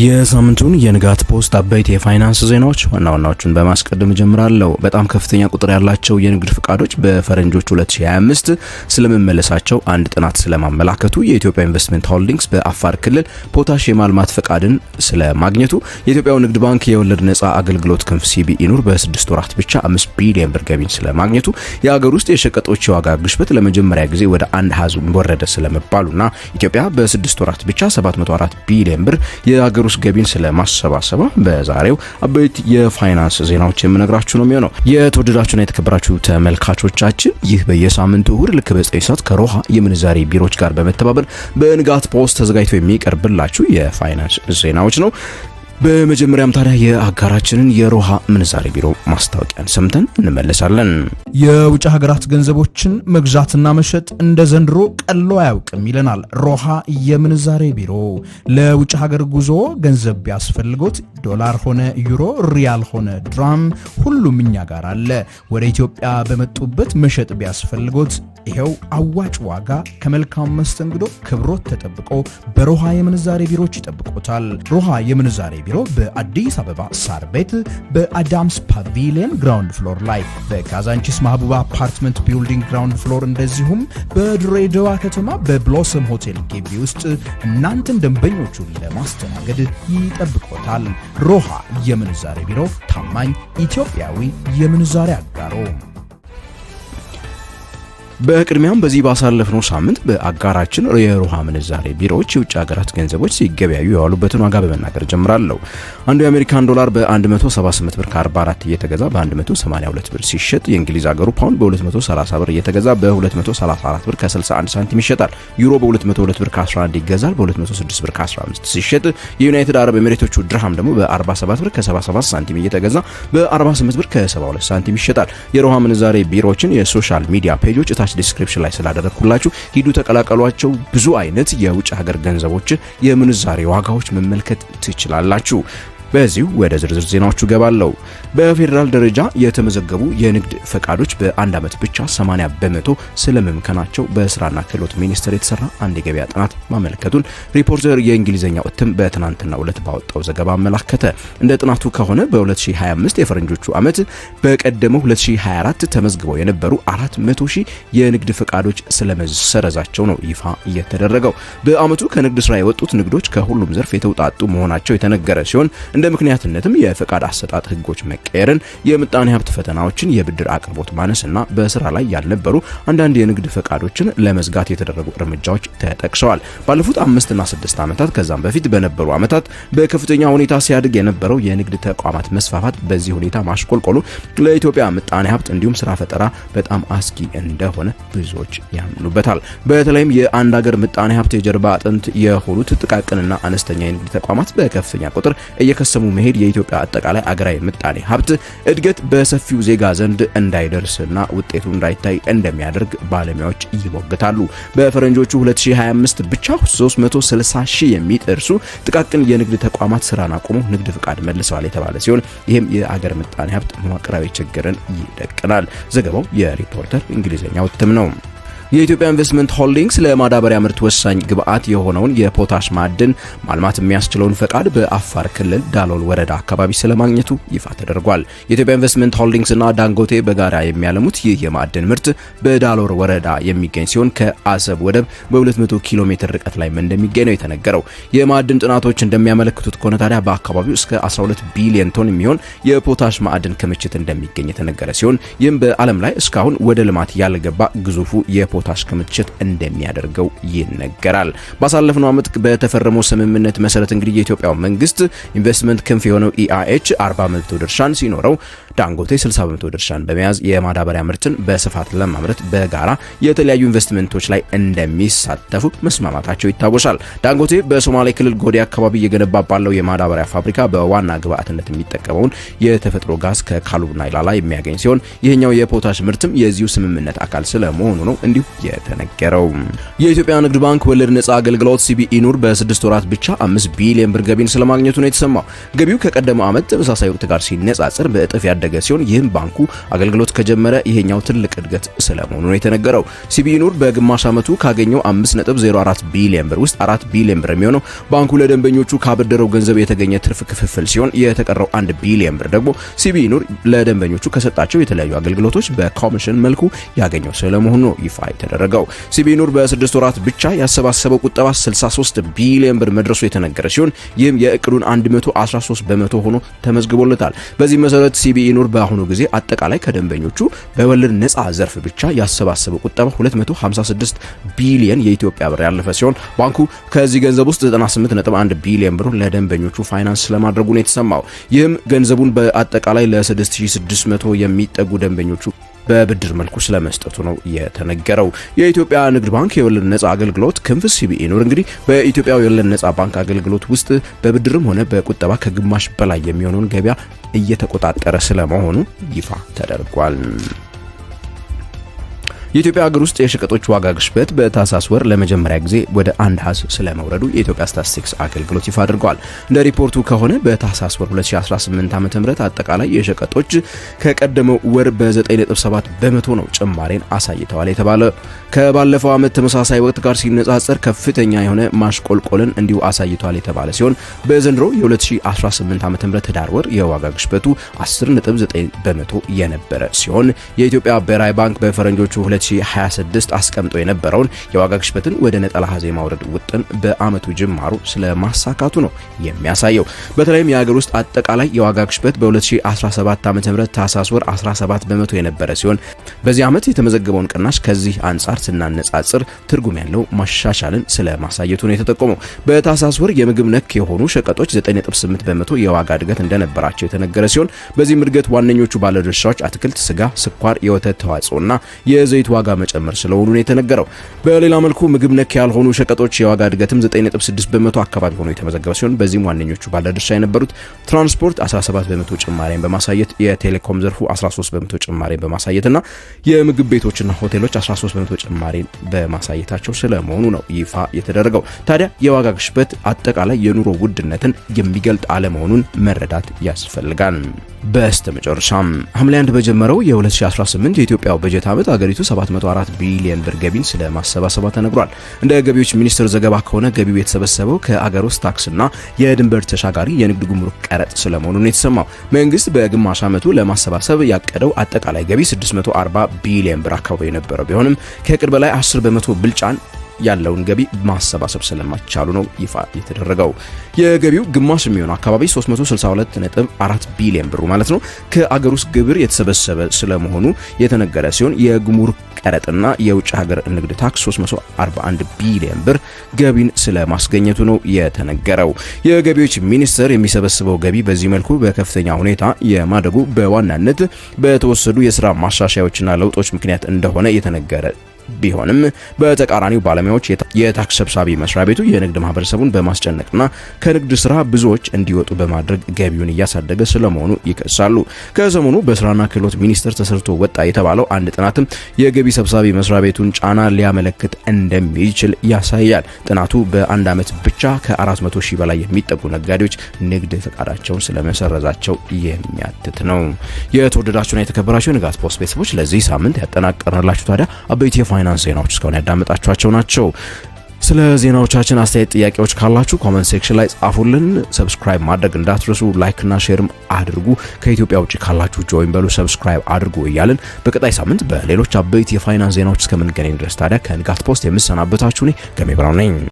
የሳምንቱን የንጋት ፖስት አበይት የፋይናንስ ዜናዎች ዋናዎቹን በማስቀደም ጀምራለሁ። በጣም ከፍተኛ ቁጥር ያላቸው የንግድ ፍቃዶች በፈረንጆች 2025 ስለመመለሳቸው አንድ ጥናት ስለማመላከቱ፣ የኢትዮጵያ ኢንቨስትመንት ሆልዲንግስ በአፋር ክልል ፖታሽ የማልማት ፍቃድን ስለማግኘቱ፣ የኢትዮጵያው ንግድ ባንክ የወለድ ነፃ አገልግሎት ክንፍ ሲቢኢ ኑር በ6 ወራት ብቻ 5 ቢሊዮን ብር ገቢን ስለማግኘቱ፣ የሀገር ውስጥ የሸቀጦች የዋጋ ግሽበት ለመጀመሪያ ጊዜ ወደ አንድ አሃዝ ወረደ ስለመባሉና ኢትዮጵያ በ6 ወራት ብቻ 704 ቢሊዮን ብር የሀገር ውስጥ ገቢን ስለማሰባሰባ በዛሬው አበይት የፋይናንስ ዜናዎች የምነግራችሁ ነው የሚሆነው። የተወደዳችሁና የተከበራችሁ ተመልካቾቻችን ይህ በየሳምንቱ እሁድ ልክ በ9 ሰዓት ከሮሃ የምንዛሬ ቢሮዎች ጋር በመተባበር በንጋት ፖስት ተዘጋጅቶ የሚቀርብላችሁ የፋይናንስ ዜናዎች ነው። በመጀመሪያም ታዲያ የአጋራችንን የሮሃ ምንዛሬ ቢሮ ማስታወቂያን ሰምተን እንመለሳለን። የውጭ ሀገራት ገንዘቦችን መግዛትና መሸጥ እንደ ዘንድሮ ቀሎ አያውቅም ይለናል ሮሃ የምንዛሬ ቢሮ። ለውጭ ሀገር ጉዞ ገንዘብ ቢያስፈልጎት ዶላር ሆነ ዩሮ፣ ሪያል ሆነ ድራም ሁሉም እኛ ጋር አለ። ወደ ኢትዮጵያ በመጡበት መሸጥ ቢያስፈልጎት ይሄው አዋጭ ዋጋ ከመልካም መስተንግዶ ክብሮት ተጠብቆ በሮሃ የምንዛሬ ቢሮዎች ይጠብቆታል። ሮሃ የምንዛሬ ቢሮ በአዲስ አበባ ሳር ቤት በአዳምስ ፓቪሊየን ግራውንድ ፍሎር ላይ፣ በካዛንቺስ ማህቡባ አፓርትመንት ቢልዲንግ ግራውንድ ፍሎር፣ እንደዚሁም በድሬዳዋ ከተማ በብሎሰም ሆቴል ግቢ ውስጥ እናንተን ደንበኞቹን ለማስተናገድ ይጠብቆታል። ሮሃ የምንዛሬ ቢሮ ታማኝ ኢትዮጵያዊ የምንዛሬ አጋሮ። በቅድሚያም በዚህ ባሳለፍነው ሳምንት በአጋራችን የሮሃ ምንዛሬ ቢሮዎች የውጭ ሀገራት ገንዘቦች ሲገበያዩ የዋሉበትን ዋጋ በመናገር ጀምራለሁ። አንዱ የአሜሪካን ዶላር በ178 ብር ከ44 እየተገዛ በ182 ብር ሲሸጥ፣ የእንግሊዝ ሀገሩ ፓውንድ በ230 ብር እየተገዛ በ234 ብር ከ61 ሳንቲም ይሸጣል። ዩሮ በ202 ብር ከ11 ይገዛል፣ በ206 ብር ከ15 ሲሸጥ፣ የዩናይትድ አረብ ኤሚሬቶቹ ድርሃም ደግሞ በ47 ብር ከ77 ሳንቲም እየተገዛ በ48 ብር ከ72 ሳንቲም ይሸጣል። የሮሃ ምንዛሬ ቢሮዎችን የሶሻል ሚዲያ ፔጆች ዲስክሪፕሽን ላይ ስላደረኩላችሁ ሂዱ ተቀላቀሏቸው። ብዙ አይነት የውጭ ሀገር ገንዘቦች የምንዛሬ ዋጋዎች መመልከት ትችላላችሁ። በዚሁ ወደ ዝርዝር ዜናዎቹ ገባለሁ። በፌደራል ደረጃ የተመዘገቡ የንግድ ፈቃዶች በአንድ ዓመት ብቻ 80 በመቶ ስለመምከናቸው በስራና ክህሎት ሚኒስቴር የተሰራ አንድ የገበያ ጥናት ማመልከቱን ሪፖርተር የእንግሊዝኛው እትም በትናንትናው ዕለት ባወጣው ዘገባ አመላከተ። እንደ ጥናቱ ከሆነ በ2025 የፈረንጆቹ ዓመት በቀደመው 2024 ተመዝግበው የነበሩ 400 ሺህ የንግድ ፈቃዶች ስለመሰረዛቸው ነው ይፋ የተደረገው። በዓመቱ ከንግድ ስራ የወጡት ንግዶች ከሁሉም ዘርፍ የተውጣጡ መሆናቸው የተነገረ ሲሆን እንደ ምክንያትነትም የፈቃድ አሰጣጥ ህጎች መቀየርን፣ የምጣኔ ሀብት ፈተናዎችን፣ የብድር አቅርቦት ማነስና በስራ ላይ ያልነበሩ አንዳንድ የንግድ ፈቃዶችን ለመዝጋት የተደረጉ እርምጃዎች ተጠቅሰዋል። ባለፉት 5 እና 6 ዓመታት ከዛም በፊት በነበሩ ዓመታት በከፍተኛ ሁኔታ ሲያድግ የነበረው የንግድ ተቋማት መስፋፋት በዚህ ሁኔታ ማሽቆልቆሉ ለኢትዮጵያ ምጣኔ ሀብት እንዲሁም ስራ ፈጠራ በጣም አስጊ እንደሆነ ብዙዎች ያምኑበታል። በተለይም የአንድ ሀገር ምጣኔ ሀብት የጀርባ አጥንት የሆኑት ጥቃቅንና አነስተኛ የንግድ ተቋማት በከፍተኛ ቁጥር እየከሰሙ መሄድ የኢትዮጵያ አጠቃላይ አገራዊ ምጣኔ ሀብት እድገት በሰፊው ዜጋ ዘንድ እንዳይደርስና ውጤቱ እንዳይታይ እንደሚያደርግ ባለሙያዎች ይሞግታሉ። በፈረንጆቹ 2025 ብቻ 360 ሺህ የሚደርሱ ጥቃቅን የንግድ ተቋማት ስራን አቁመው ንግድ ፍቃድ መልሰዋል የተባለ ሲሆን ይህም የአገር ምጣኔ ሀብት መዋቅራዊ ችግርን ይደቅናል። ዘገባው የሪፖርተር እንግሊዝኛው እትም ነው። የኢትዮጵያ ኢንቨስትመንት ሆልዲንግስ ለማዳበሪያ ምርት ወሳኝ ግብዓት የሆነውን የፖታሽ ማዕድን ማልማት የሚያስችለውን ፈቃድ በአፋር ክልል ዳሎል ወረዳ አካባቢ ስለማግኘቱ ይፋ ተደርጓል። የኢትዮጵያ ኢንቨስትመንት ሆልዲንግስ እና ዳንጎቴ በጋራ የሚያለሙት ይህ የማዕድን ምርት በዳሎል ወረዳ የሚገኝ ሲሆን ከአሰብ ወደብ በ200 ኪሎ ሜትር ርቀት ላይ እንደሚገኝ ነው የተነገረው። የማዕድን ጥናቶች እንደሚያመለክቱት ከሆነ ታዲያ በአካባቢው እስከ 12 ቢሊዮን ቶን የሚሆን የፖታሽ ማዕድን ክምችት እንደሚገኝ የተነገረ ሲሆን ይህም በዓለም ላይ እስካሁን ወደ ልማት ያልገባ ግዙፉ የፖታሽ ክምችት እንደሚያደርገው ይነገራል። ባሳለፍነው ዓመት በተፈረመው ስምምነት መሰረት እንግዲህ የኢትዮጵያው መንግስት ኢንቨስትመንት ክንፍ የሆነው ኢአይኤች 40 በመቶ ድርሻን ሲኖረው ዳንጎቴ 60 በመቶ ድርሻን በመያዝ የማዳበሪያ ምርትን በስፋት ለማምረት በጋራ የተለያዩ ኢንቨስትመንቶች ላይ እንደሚሳተፉ መስማማታቸው ይታወሳል። ዳንጎቴ በሶማሌ ክልል ጎዴ አካባቢ እየገነባ ባለው የማዳበሪያ ፋብሪካ በዋና ግብዓትነት የሚጠቀመውን የተፈጥሮ ጋዝ ከካሉብና ኢላላ የሚያገኝ ሲሆን ይህኛው የፖታሽ ምርትም የዚሁ ስምምነት አካል ስለመሆኑ ነው እንዲሁ የተነገረው። የኢትዮጵያ ንግድ ባንክ ወለድ ነጻ አገልግሎት ሲቢኢ ኑር በ6 ወራት ብቻ 5 ቢሊዮን ብር ገቢን ስለማግኘቱ ነው የተሰማው። ገቢው ከቀደመው ዓመት ተመሳሳይ ወቅት ጋር ሲነጻጸር በእጥፍ ያደገ ሲሆን ይህም ባንኩ አገልግሎት ከጀመረ ይሄኛው ትልቅ እድገት ስለመሆኑ ነው የተነገረው። ሲቢኢ ኑር በግማሽ ዓመቱ ካገኘው 5.04 ቢሊዮን ብር ውስጥ 4 ቢሊዮን ብር የሚሆነው ባንኩ ለደንበኞቹ ካበደረው ገንዘብ የተገኘ ትርፍ ክፍፍል ሲሆን የተቀረው 1 ቢሊዮን ብር ደግሞ ሲቢኢ ኑር ለደንበኞቹ ከሰጣቸው የተለያዩ አገልግሎቶች በኮሚሽን መልኩ ያገኘው ስለመሆኑ ነው ይፋ የተደረገው። ሲቢኢ ኑር በ6 ወራት ብቻ ያሰባሰበው ቁጠባ 63 ቢሊዮን ብር መድረሱ የተነገረ ሲሆን ይህም የእቅዱን 113 በመቶ ሆኖ ተመዝግቦለታል። በዚህ መሰረት ሲቢኢ ኑር በአሁኑ ጊዜ አጠቃላይ ከደንበኞቹ በወለድ ነጻ ዘርፍ ብቻ ያሰባሰበው ቁጠባ 256 ቢሊዮን የኢትዮጵያ ብር ያለፈ ሲሆን ባንኩ ከዚህ ገንዘብ ውስጥ 98.1 ቢሊዮን ብር ለደንበኞቹ ፋይናንስ ስለማድረጉ ነው የተሰማው። ይህም ገንዘቡን በአጠቃላይ ለ6600 የሚጠጉ ደንበኞቹ በብድር መልኩ ስለመስጠቱ ነው የተነገረው። የኢትዮጵያ ንግድ ባንክ የወለድ ነጻ አገልግሎት ክንፍ ሲቢኢ ኑር እንግዲህ በኢትዮጵያ የወለድ ነጻ ባንክ አገልግሎት ውስጥ በብድርም ሆነ በቁጠባ ከግማሽ በላይ የሚሆነውን ገበያ እየተቆጣጠረ ስለመሆኑ ይፋ ተደርጓል። የኢትዮጵያ ሀገር ውስጥ የሸቀጦች ዋጋ ግሽበት በታህሳስ ወር ለመጀመሪያ ጊዜ ወደ 1 አሃዝ ስለመውረዱ የኢትዮጵያ ስታቲስቲክስ አገልግሎት ይፋ አድርጓል። እንደ ሪፖርቱ ከሆነ በታህሳስ ወር 2018 ዓ.ም አጠቃላይ የሸቀጦች ከቀደመው ወር በ9.7 በመቶ ነው ጭማሬን አሳይተዋል የተባለ ከባለፈው ዓመት ተመሳሳይ ወቅት ጋር ሲነጻጸር ከፍተኛ የሆነ ማሽቆልቆልን እንዲሁ አሳይተዋል የተባለ ሲሆን በዘንድሮ የ2018 ዓ.ም ህዳር ወር የዋጋ ግሽበቱ 10.9 በመቶ የነበረ ሲሆን የኢትዮጵያ ብሔራዊ ባንክ በፈረንጆቹ 2026 አስቀምጦ የነበረውን የዋጋ ግሽበትን ወደ ነጠላ አሃዝ የማውረድ ውጥን በአመቱ ጅማሩ ስለማሳካቱ ነው የሚያሳየው። በተለይም የሀገር ውስጥ አጠቃላይ የዋጋ ግሽበት በ2017 ዓ.ም ታህሳስ ወር 17 በመቶ የነበረ ሲሆን በዚህ ዓመት የተመዘገበውን ቅናሽ ከዚህ አንጻር ስናነጻጽር ትርጉም ያለው ማሻሻልን ስለማሳየቱ ነው የተጠቆመው። በታህሳስ ወር የምግብ ነክ የሆኑ ሸቀጦች 9.8 በመቶ የዋጋ እድገት እንደነበራቸው የተነገረ ሲሆን በዚህም እድገት ዋነኞቹ ባለድርሻዎች አትክልት፣ ስጋ፣ ስኳር፣ የወተት ተዋጽኦና የዘይት ዋጋ መጨመር ስለሆኑ ነው የተነገረው። በሌላ መልኩ ምግብ ነክ ያልሆኑ ሸቀጦች የዋጋ እድገትም 9.6 በመቶ አካባቢ ሆኖ የተመዘገበ ሲሆን በዚህም ዋነኞቹ ባለድርሻ የነበሩት ትራንስፖርት 17 በመቶ ጭማሬን በማሳየት የቴሌኮም ዘርፉ 13 በመቶ ጭማሬን በማሳየትና የምግብ ቤቶችና ሆቴሎች 13 በመቶ ጭማሬን በማሳየታቸው ስለመሆኑ ነው ይፋ የተደረገው። ታዲያ የዋጋ ግሽበት አጠቃላይ የኑሮ ውድነትን የሚገልጥ አለመሆኑን መረዳት ያስፈልጋል። በስተመጨረሻም ሐምሌ 1 በጀመረው የ2018 የኢትዮጵያ በጀት ዓመት አገሪቱ 704 ቢሊዮን ብር ገቢን ስለማሰባሰቧ ተነግሯል። እንደ ገቢዎች ሚኒስቴር ዘገባ ከሆነ ገቢው የተሰበሰበው ከአገር ውስጥ ታክስና የድንበር ተሻጋሪ የንግድ ጉምሩክ ቀረጥ ስለመሆኑ ነው የተሰማው። መንግስት በግማሽ ዓመቱ ለማሰባሰብ ያቀደው አጠቃላይ ገቢ 640 ቢሊዮን ብር አካባቢ የነበረው ቢሆንም ከእቅድ በላይ 10 በመቶ ብልጫን ያለውን ገቢ ማሰባሰብ ስለማይቻሉ ነው ይፋ የተደረገው። የገቢው ግማሽ የሚሆነው አካባቢ 362.4 ቢሊዮን ብር ማለት ነው ከአገር ውስጥ ግብር የተሰበሰበ ስለመሆኑ የተነገረ ሲሆን የጉምሩክ ቀረጥና የውጭ ሀገር ንግድ ታክስ 341 ቢሊዮን ብር ገቢን ስለማስገኘቱ ነው የተነገረው። የገቢዎች ሚኒስቴር የሚሰበስበው ገቢ በዚህ መልኩ በከፍተኛ ሁኔታ የማደጉ በዋናነት በተወሰዱ የስራ ማሻሻያዎችና ለውጦች ምክንያት እንደሆነ የተነገረ ቢሆንም በተቃራኒው ባለሙያዎች የታክስ ሰብሳቢ መስሪያ ቤቱ የንግድ ማህበረሰቡን በማስጨነቅና ከንግድ ስራ ብዙዎች እንዲወጡ በማድረግ ገቢውን እያሳደገ ስለመሆኑ ይከሳሉ። ከሰሞኑ በስራና ክህሎት ሚኒስቴር ተሰርቶ ወጣ የተባለው አንድ ጥናትም የገቢ ሰብሳቢ መስሪያ ቤቱን ጫና ሊያመለክት እንደሚችል ያሳያል። ጥናቱ በአንድ ዓመት ብቻ ከ400 ሺህ በላይ የሚጠጉ ነጋዴዎች ንግድ ፈቃዳቸውን ስለመሰረዛቸው የሚያትት ነው። የተወደዳችሁና የተከበራችሁ ንጋት ፖስት ቤተሰቦች ለዚህ ሳምንት ያጠናቀርንላችሁ ታዲያ አበይት የፋይናንስ ዜናዎች እስካሁን ያዳመጣችኋቸው ናቸው። ስለ ዜናዎቻችን አስተያየት፣ ጥያቄዎች ካላችሁ ኮሜንት ሴክሽን ላይ ጻፉልን። ሰብስክራይብ ማድረግ እንዳትረሱ፣ ላይክ እና ሼርም አድርጉ። ከኢትዮጵያ ውጪ ካላችሁ ጆይን በሉ፣ ሰብስክራይብ አድርጉ እያልን በቀጣይ ሳምንት በሌሎች አበይት የፋይናንስ ዜናዎች እስከምንገናኝ ድረስ ታዲያ ከንጋት ፖስት የምሰናበታችሁ እኔ ገሜ ብራውን ነኝ።